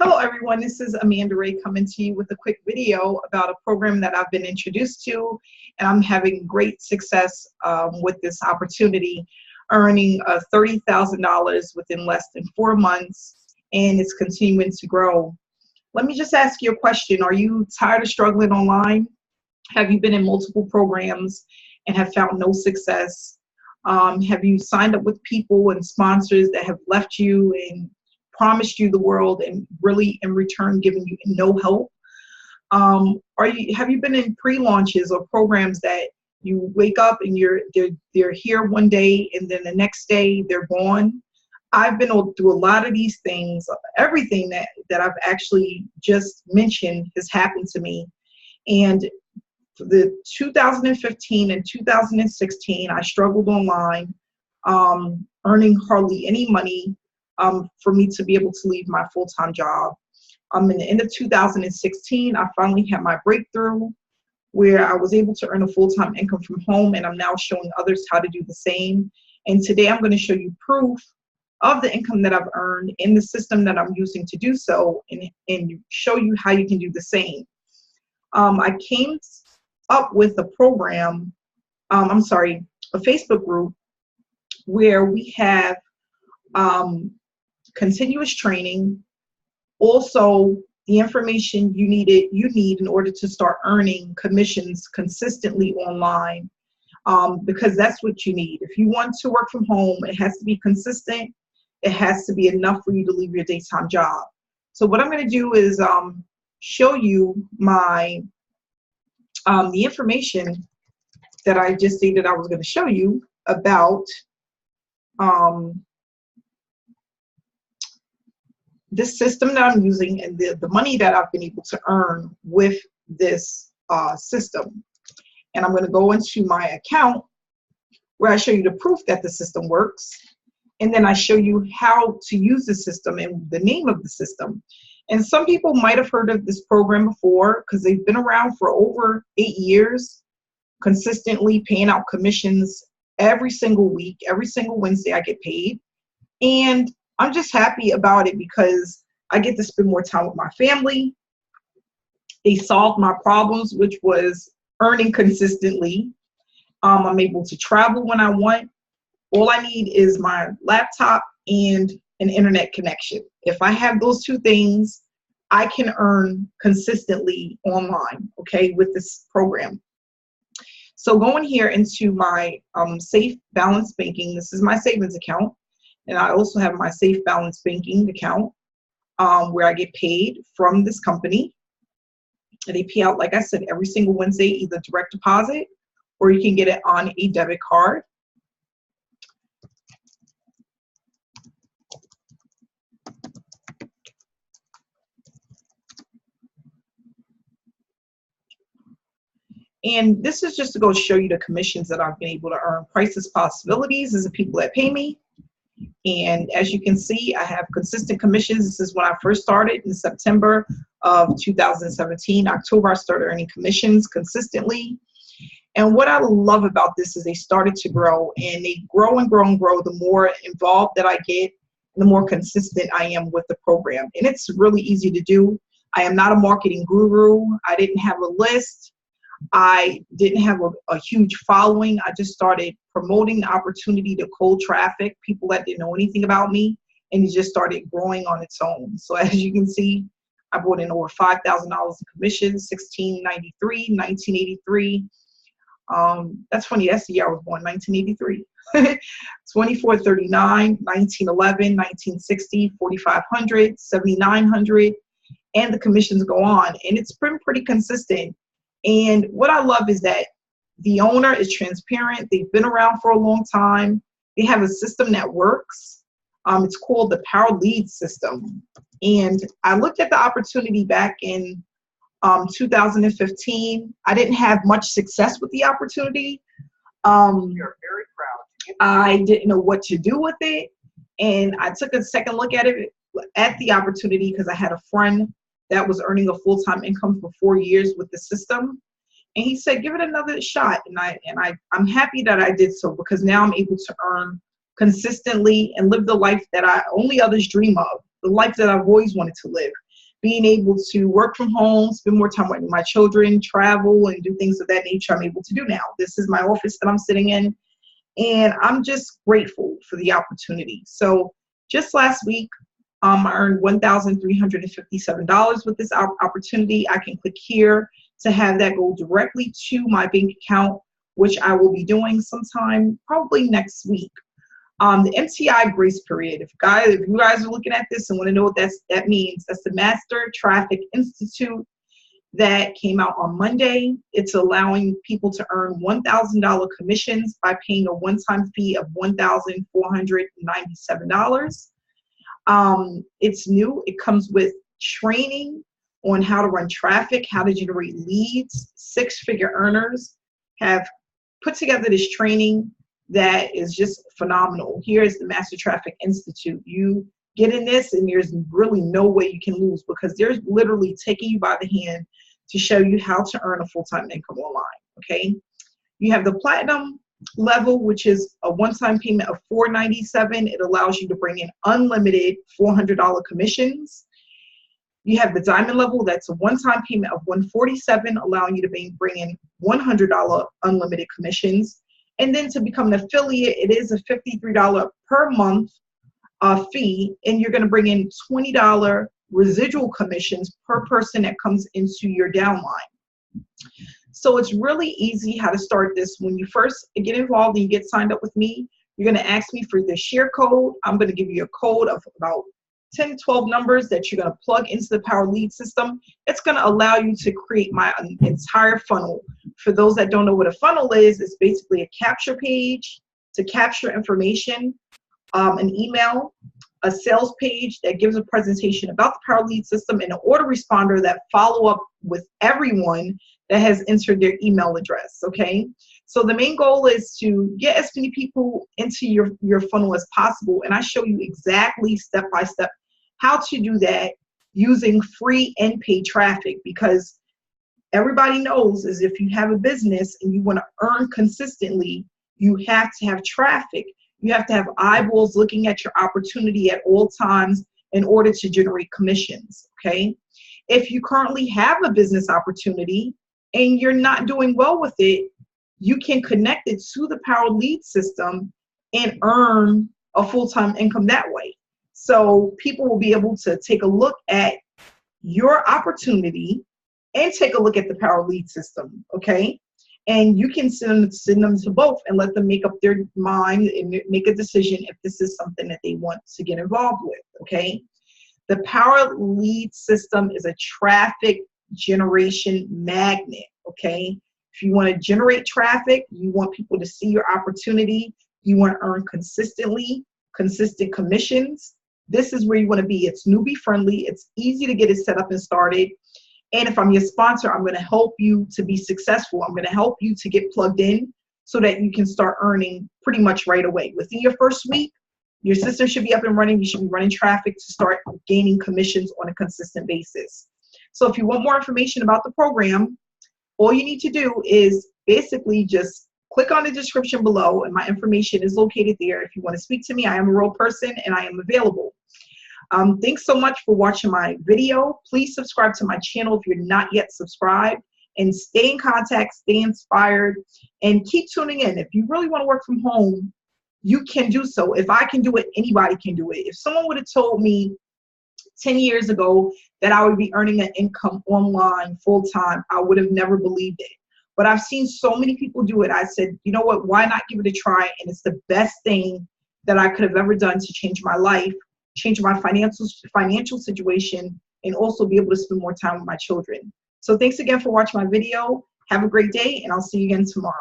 Hello everyone, this is Amanda Ray coming to you with a quick video about a program that I've been introduced to, and I'm having great success with this opportunity, earning $30,000 within less than 4 months, and it's continuing to grow. Let me just ask you a question. Are you tired of struggling online? Have you been in multiple programs and have found no success? Have you signed up with people and sponsors that have left you and promised you the world and really in return giving you no help? Have you been in pre-launches or programs that you wake up and they're here one day and then the next day they're gone? I've been through a lot of these things. Everything that I've actually just mentioned has happened to me. And for the 2015 and 2016, I struggled online, earning hardly any money for me to be able to leave my full-time job. In the end of 2016, I finally had my breakthrough where I was able to earn a full-time income from home, and I'm now showing others how to do the same. And today I'm going to show you proof of the income that I've earned in the system that I'm using to do so, and show you how you can do the same. I came up with a program, a Facebook group where we have continuous training, also the information you need in order to start earning commissions consistently online, because that's what you need. If you want to work from home, it has to be consistent. It has to be enough for you to leave your daytime job. So what I'm going to do is show you my the information that I just stated I was going to show you about this system that I'm using and the money that I've been able to earn with this system. And I'm going to go into my account where I show you the proof that the system works. And then I show you how to use the system and the name of the system. And some people might have heard of this program before because they've been around for over 8 years, consistently paying out commissions every single week. Every single Wednesday I get paid. And I'm just happy about it because I get to spend more time with my family. They solved my problems, which was earning consistently. I'm able to travel when I want. All I need is my laptop and an internet connection. If I have those two things, I can earn consistently online, okay, with this program. So going here into my Safe Balance Banking, this is my savings account. And I also have my Safe Balance Banking account where I get paid from this company. And they pay out, like I said, every single Wednesday, either direct deposit or you can get it on a debit card. And this is just to go show you the commissions that I've been able to earn. Prices Possibilities is the people that pay me. And as you can see, I have consistent commissions. This is when I first started in September of 2017. October, I started earning commissions consistently. And what I love about this is they started to grow, and they grow and grow and grow. The more involved that I get, the more consistent I am with the program. And it's really easy to do. I am not a marketing guru. I didn't have a list. I didn't have a huge following. I just started promoting the opportunity to cold traffic people that didn't know anything about me, and it just started growing on its own. So as you can see, I brought in over $5,000 in commissions, $1693, $1983. That's funny. That's the year I was born, 1983. $2439, $1911, $1960, $4500, $7900, and the commissions go on. And it's been pretty consistent. And what I love is that the owner is transparent. They've been around for a long time. They have a system that works. It's called the Power Lead system. And I looked at the opportunity back in 2015. I didn't have much success with the opportunity. You're very proud. I didn't know what to do with it. And I took a second look at it, at the opportunity, because I had a friend that was earning a full-time income for 4 years with the system. And he said, give it another shot. And I'm happy that I did so, because now I'm able to earn consistently and live the life that only others dream of, the life that I've always wanted to live. being able to work from home, spend more time with my children, travel, and do things of that nature, I'm able to do now. This is my office that I'm sitting in, and I'm just grateful for the opportunity. So just last week, I earned $1,357 with this opportunity. I can click here to have that go directly to my bank account, which I will be doing sometime probably next week. The MTI grace period, if you guys are looking at this and want to know what that means, that's the Master Traffic Institute that came out on Monday. It's allowing people to earn $1,000 commissions by paying a one-time fee of $1,497. It's new. It comes with training on how to run traffic, how to generate leads. Six-figure earners have put together this training that is just phenomenal. Here is the Master Traffic Institute. You get in this and there's really no way you can lose, because they're literally taking you by the hand to show you how to earn a full-time income online, okay? You have the Platinum level, which is a one-time payment of $497. It allows you to bring in unlimited $400 commissions. You have the Diamond level, that's a one-time payment of $147, allowing you to bring in $100 unlimited commissions. And then to become an affiliate, it is a $53 per month fee, and you're going to bring in $20 residual commissions per person that comes into your downline. So it's really easy how to start this. When you first get involved and you get signed up with me, you're going to ask me for the share code. I'm going to give you a code of about 10, 12 numbers that you're going to plug into the Power Lead system. It's going to allow you to create my entire funnel. For those that don't know what a funnel is, it's basically a capture page to capture information, an email, a sales page that gives a presentation about the Power Lead system, and an order responder that follow up with everyone that has entered their email address, okay? So the main goal is to get as many people into your funnel as possible, and I show you exactly step by step how to do that using free and paid traffic, because everybody knows is if you have a business and you want to earn consistently, you have to have traffic. You have to have eyeballs looking at your opportunity at all times in order to generate commissions, okay? If you currently have a business opportunity and you're not doing well with it, you can connect it to the Power Lead system and earn a full-time income that way. So people will be able to take a look at your opportunity and take a look at the Power Lead system, okay? And you can send them to both and let them make up their mind and make a decision if this is something that they want to get involved with, okay? The Power Lead system is a traffic generation magnet, okay? If you want to generate traffic, you want people to see your opportunity, you want to earn consistent commissions, this is where you want to be. It's newbie friendly, it's easy to get it set up and started. And if I'm your sponsor, I'm going to help you to be successful. I'm going to help you to get plugged in so that you can start earning pretty much right away. Within your first week, your system should be up and running. You should be running traffic to start gaining commissions on a consistent basis. So if you want more information about the program, all you need to do is basically just click on the description below, and my information is located there. If you want to speak to me, I am a real person and I am available. Thanks so much for watching my video. Please subscribe to my channel if you're not yet subscribed, and stay in contact, stay inspired, and keep tuning in. If you really want to work from home, you can do so. If I can do it, anybody can do it. If someone would have told me 10 years ago that I would be earning an income online full-time, I would have never believed it. But I've seen so many people do it. I said, you know what, why not give it a try? And it's the best thing that I could have ever done to change my life, change my financial situation, and also be able to spend more time with my children. So thanks again for watching my video. Have a great day, and I'll see you again tomorrow.